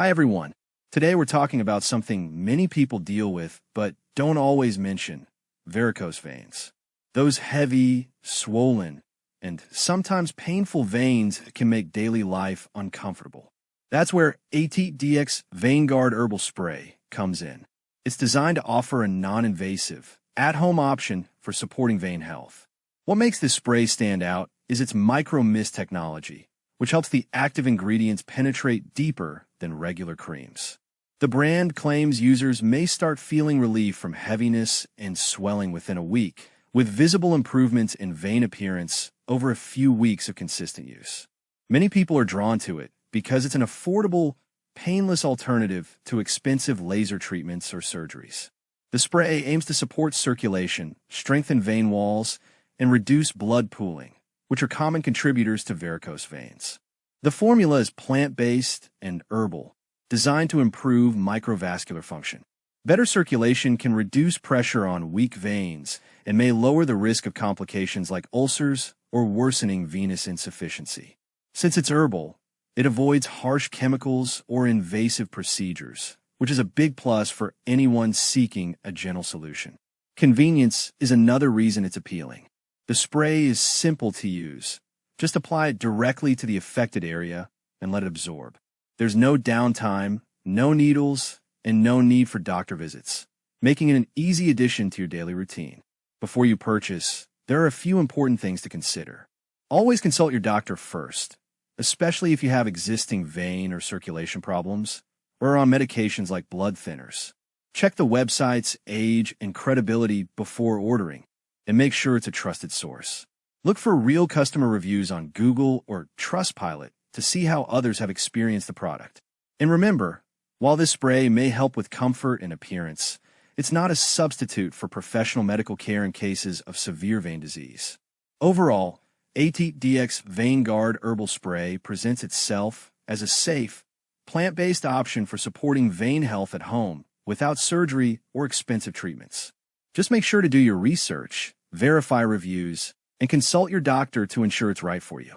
Hi everyone. Today we're talking about something many people deal with but don't always mention: varicose veins. Those heavy, swollen, and sometimes painful veins can make daily life uncomfortable. That's where ATTDX VeinGuard Herbal Spray comes in. It's designed to offer a non-invasive, at-home option for supporting vein health. What makes this spray stand out is its micro-mist technology, which helps the active ingredients penetrate deeper than regular creams. The brand claims users may start feeling relief from heaviness and swelling within a week, with visible improvements in vein appearance over a few weeks of consistent use. Many people are drawn to it because it's an affordable, painless alternative to expensive laser treatments or surgeries. The spray aims to support circulation, strengthen vein walls, and reduce blood pooling, which are common contributors to varicose veins. The formula is plant-based and herbal, designed to improve microvascular function. Better circulation can reduce pressure on weak veins and may lower the risk of complications like ulcers or worsening venous insufficiency. Since it's herbal, it avoids harsh chemicals or invasive procedures, which is a big plus for anyone seeking a gentle solution. Convenience is another reason it's appealing. The spray is simple to use. Just apply it directly to the affected area and let it absorb. There's no downtime, no needles, and no need for doctor visits, making it an easy addition to your daily routine. Before you purchase, there are a few important things to consider. Always consult your doctor first, especially if you have existing vein or circulation problems or are on medications like blood thinners. Check the website's age and credibility before ordering, and make sure it's a trusted source. Look for real customer reviews on Google or Trustpilot to see how others have experienced the product. And remember, while this spray may help with comfort and appearance, it's not a substitute for professional medical care in cases of severe vein disease. Overall, ATTDX VeinGuard Herbal Spray presents itself as a safe, plant-based option for supporting vein health at home without surgery or expensive treatments. Just make sure to do your research, verify reviews, and consult your doctor to ensure it's right for you.